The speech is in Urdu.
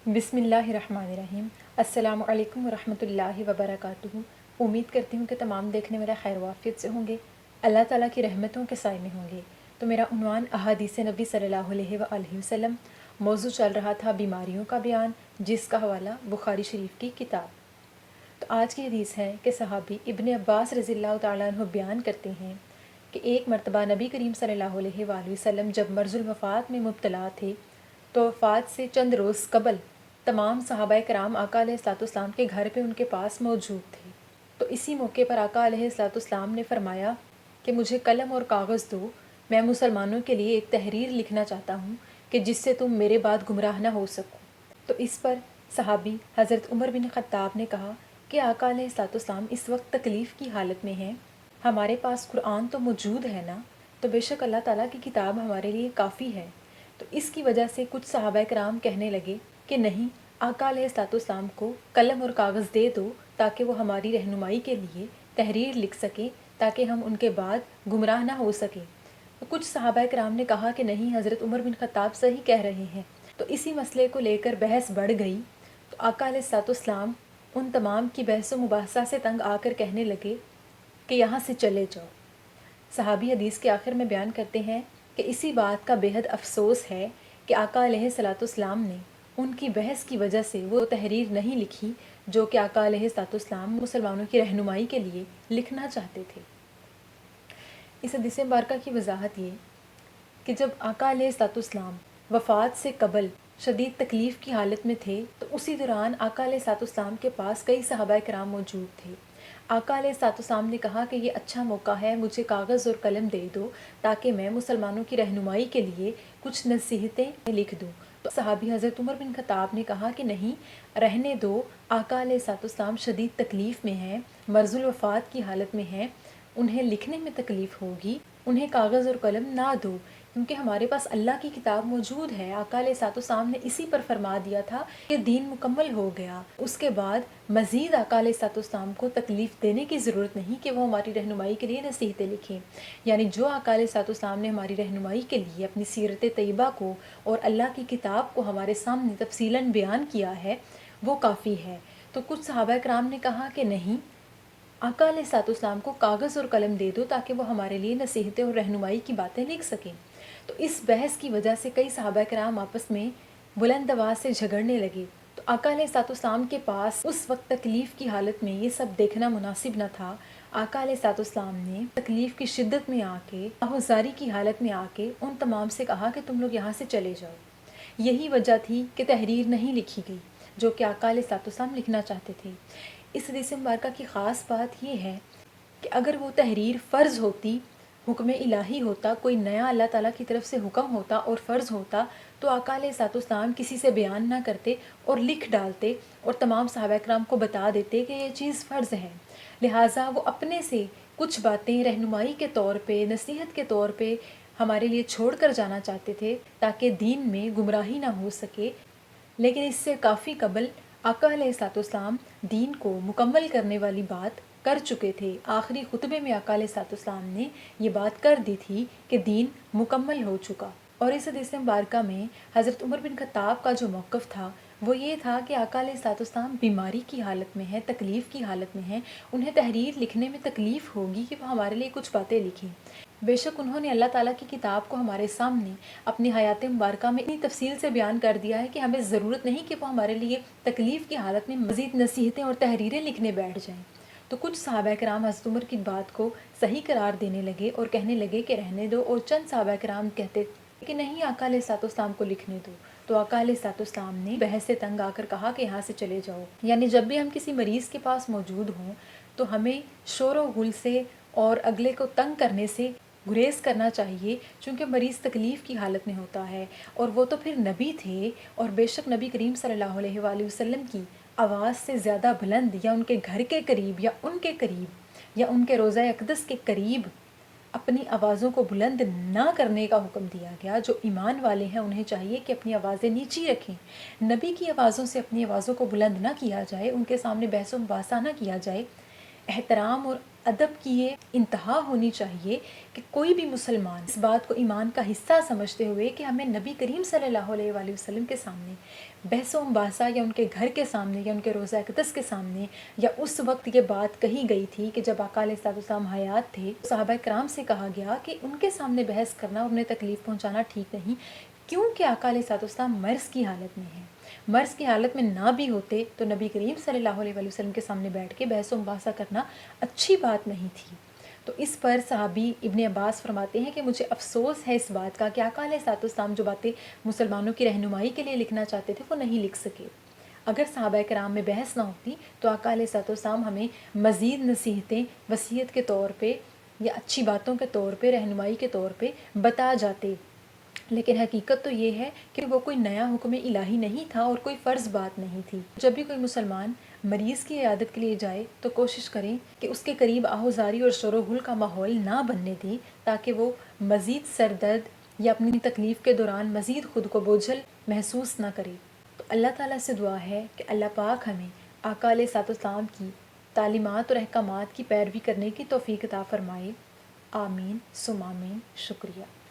بسم اللہ الرحمن الرحیم۔ السلام علیکم ورحمۃ اللہ وبرکاتہ۔ امید کرتی ہوں کہ تمام دیکھنے والے خیر و عافیت سے ہوں گے، اللہ تعالیٰ کی رحمتوں کے سائے میں ہوں گے۔ تو میرا عنوان احادیث نبی صلی اللہ علیہ وآلہ وسلم، موضوع چل رہا تھا بیماریوں کا بیان، جس کا حوالہ بخاری شریف کی کتاب۔ تو آج کی حدیث ہے کہ صحابی ابن عباس رضی اللہ تعالیٰ عنہ بیان کرتے ہیں کہ ایک مرتبہ نبی کریم صلی اللہ علیہ وآلہ وسلم جب مرض الوفات میں مبتلا تھے تو وفات سے چند روز قبل تمام صحابہ کرام آقا علیہ الصلوۃ والسلام کے گھر پہ ان کے پاس موجود تھے۔ تو اسی موقع پر آقا علیہ الصلوۃ والسلام نے فرمایا کہ مجھے قلم اور کاغذ دو، میں مسلمانوں کے لیے ایک تحریر لکھنا چاہتا ہوں کہ جس سے تم میرے بعد گمراہ نہ ہو سکو۔ تو اس پر صحابی حضرت عمر بن خطاب نے کہا کہ آقا علیہ الصلوۃ والسلام اس وقت تکلیف کی حالت میں ہیں، ہمارے پاس قرآن تو موجود ہے نا، تو بے شک اللہ تعالیٰ کی کتاب ہمارے لیے کافی ہے۔ تو اس کی وجہ سے کچھ صحابہ کرام کہنے لگے کہ نہیں، آقا علیہ الصلوۃ والسلام کو قلم اور کاغذ دے دو تاکہ وہ ہماری رہنمائی کے لیے تحریر لکھ سکیں، تاکہ ہم ان کے بعد گمراہ نہ ہو سکیں۔ تو کچھ صحابہ کرام نے کہا کہ نہیں، حضرت عمر بن خطاب صحیح کہہ رہے ہیں۔ تو اسی مسئلے کو لے کر بحث بڑھ گئی۔ تو آقا علیہ الصلوۃ والسلام ان تمام کی بحث و مباحثہ سے تنگ آ کر کہنے لگے کہ یہاں سے چلے جاؤ۔ صحابی حدیث کے آخر میں بیان کرتے ہیں کہ اسی بات کا بے حد افسوس ہے کہ آقا علیہ الصلوۃ والسلام نے ان کی بحث کی وجہ سے وہ تحریر نہیں لکھی جو کہ آقا علیہ الصلوۃ والسلام مسلمانوں کی رہنمائی کے لیے لکھنا چاہتے تھے۔ اس حدیث مبارکہ کی وضاحت یہ کہ جب آقا علیہ الصلوۃ والسلام وفات سے قبل شدید تکلیف کی حالت میں تھے تو اسی دوران آقا علیہ الصلوۃ والسلام کے پاس کئی صحابہ کرام موجود تھے۔ آقا علیہ الصلوۃ والسلام نے کہا کہ یہ اچھا موقع ہے، مجھے کاغذ اور قلم دے دو تاکہ میں مسلمانوں کی رہنمائی کے لیے کچھ نصیحتیں لکھ دوں۔ تو صحابی حضرت عمر بن خطاب نے کہا کہ نہیں، رہنے دو، آقا علیہ الصلوۃ والسلام شدید تکلیف میں ہیں، مرض الوفات کی حالت میں ہیں، انہیں لکھنے میں تکلیف ہوگی، انہیں کاغذ اور قلم نہ دو، کیونکہ ہمارے پاس اللہ کی کتاب موجود ہے۔ آقا علیہ الصلوۃ والسلام نے اسی پر فرما دیا تھا کہ دین مکمل ہو گیا، اس کے بعد مزید آقا علیہ الصلوۃ والسلام کو تکلیف دینے کی ضرورت نہیں کہ وہ ہماری رہنمائی کے لیے نصیحتیں لکھیں۔ یعنی جو آقا علیہ الصلوۃ والسلام نے ہماری رہنمائی کے لیے اپنی سیرت طیبہ کو اور اللہ کی کتاب کو ہمارے سامنے تفصیلاً بیان کیا ہے وہ کافی ہے۔ تو کچھ صحابہ کرام نے کہا کہ نہیں، آقا علیہ الصلوۃ والسلام کو کاغذ اور قلم دے دو تاکہ وہ ہمارے لیے نصیحتیں اور رہنمائی کی باتیں لکھ سکیں۔ تو اس بحث کی وجہ سے کئی صحابہ کرام آپس میں بلند آواز سے جھگڑنے لگے۔ تو آقا علیہ الصلوۃ والسلام کے پاس اس وقت تکلیف کی حالت میں یہ سب دیکھنا مناسب نہ تھا۔ آقا علیہ الصلوۃ والسلام نے تکلیف کی شدت میں آ کے، آہوزاری کی حالت میں آ کے ان تمام سے کہا کہ تم لوگ یہاں سے چلے جاؤ۔ یہی وجہ تھی کہ تحریر نہیں لکھی گئی جو کہ آقا علیہ الصلوۃ والسلام لکھنا چاہتے تھے۔ اس حدیث مبارکہ کی خاص بات یہ ہے کہ اگر وہ تحریر فرض ہوتی، حکم الہی ہوتا، کوئی نیا اللہ تعالیٰ کی طرف سے حکم ہوتا اور فرض ہوتا، تو آقا علیہ الصلوۃ والسلام کسی سے بیان نہ کرتے اور لکھ ڈالتے اور تمام صحابہ کرام کو بتا دیتے کہ یہ چیز فرض ہے۔ لہٰذا وہ اپنے سے کچھ باتیں رہنمائی کے طور پہ، نصیحت کے طور پہ ہمارے لیے چھوڑ کر جانا چاہتے تھے تاکہ دین میں گمراہی نہ ہو سکے، لیکن اس سے کافی قبل آقا علیہ الصلوۃ والسلام دین کو مکمل کرنے والی بات کر چکے تھے۔ آخری خطبے میں آقا علیہ الصلوۃ والسلام نے یہ بات کر دی تھی کہ دین مکمل ہو چکا۔ اور اس حدیث مبارکہ میں حضرت عمر بن خطاب کا جو موقف تھا وہ یہ تھا کہ آقا علیہ الصلوۃ والسلام بیماری کی حالت میں ہیں، تکلیف کی حالت میں ہیں، انہیں تحریر لکھنے میں تکلیف ہوگی کہ وہ ہمارے لیے کچھ باتیں لکھیں۔ بے شک انہوں نے اللہ تعالیٰ کی کتاب کو ہمارے سامنے اپنی حیات مبارکہ میں اتنی تفصیل سے بیان کر دیا ہے کہ ہمیں ضرورت نہیں کہ وہ ہمارے لیے تکلیف کی حالت میں مزید نصیحتیں اور تحریریں لکھنے بیٹھ جائیں۔ تو کچھ صحابہ کرام حضرت عمر کی بات کو صحیح قرار دینے لگے اور کہنے لگے کہ رہنے دو، اور چند صحابہ کرام کہتے کہ نہیں، آقا علیہ الصلوۃ والسلام کو لکھنے دو۔ تو آقا علیہ الصلوۃ والسلام نے بحث سے تنگ آ کر کہا کہ یہاں سے چلے جاؤ۔ یعنی جب بھی ہم کسی مریض کے پاس موجود ہوں تو ہمیں شور و غل سے اور اگلے کو تنگ کرنے سے گریز کرنا چاہیے، چونکہ مریض تکلیف کی حالت میں ہوتا ہے، اور وہ تو پھر نبی تھے، اور بے شک نبی کریم صلی اللہ علیہ وآلہ وسلم کی آواز سے زیادہ بلند یا ان کے گھر کے قریب یا ان کے قریب یا ان کے روضہ اقدس کے قریب اپنی آوازوں کو بلند نہ کرنے کا حکم دیا گیا۔ جو ایمان والے ہیں انہیں چاہیے کہ اپنی آوازیں نیچی رکھیں، نبی کی آوازوں سے اپنی آوازوں کو بلند نہ کیا جائے، ان کے سامنے بحث و مباحثہ نہ کیا جائے، احترام اور ادب کی یہ انتہا ہونی چاہیے کہ کوئی بھی مسلمان اس بات کو ایمان کا حصہ سمجھتے ہوئے کہ ہمیں نبی کریم صلی اللہ علیہ وآلہ وسلم کے سامنے بحث و مباحثہ یا ان کے گھر کے سامنے یا ان کے روضہ اقدس کے سامنے یا اس وقت یہ بات کہی گئی تھی کہ جب آقا علیہ الصلوۃ والسلام حیات تھے، صحابہ کرام سے کہا گیا کہ ان کے سامنے بحث کرنا اور انہیں تکلیف پہنچانا ٹھیک نہیں، کیونکہ آقا علیہ الصلوۃ والسلام مرض کی حالت میں ہیں۔ مرض کی حالت میں نہ بھی ہوتے تو نبی کریم صلی اللہ علیہ وآلہ وسلم کے سامنے بیٹھ کے بحث و مباحثہ کرنا اچھی بات نہیں تھی۔ تو اس پر صحابی ابن عباس فرماتے ہیں کہ مجھے افسوس ہے اس بات کا کہ آقا علیہ الصلوۃ والسلام جو باتیں مسلمانوں کی رہنمائی کے لیے لکھنا چاہتے تھے وہ نہیں لکھ سکے۔ اگر صحابہ کرام میں بحث نہ ہوتی تو آقا علیہ الصلوۃ والسلام ہمیں مزید نصیحتیں وصیت کے طور پہ یا اچھی باتوں کے طور پہ، رہنمائی کے طور پہ بتا جاتے۔ لیکن حقیقت تو یہ ہے کہ وہ کوئی نیا حکم الہی نہیں تھا اور کوئی فرض بات نہیں تھی۔ جب بھی کوئی مسلمان مریض کی عیادت کے لیے جائے تو کوشش کریں کہ اس کے قریب آہوزاری اور شور و غل کا ماحول نہ بننے دیں، تاکہ وہ مزید سر درد یا اپنی تکلیف کے دوران مزید خود کو بوجھل محسوس نہ کرے۔ تو اللہ تعالیٰ سے دعا ہے کہ اللہ پاک ہمیں آقا علیہ الصلوۃ والسلام کی تعلیمات اور احکامات کی پیروی کرنے کی توفیق عطا فرمائے۔ آمین ثم آمین۔ شکریہ۔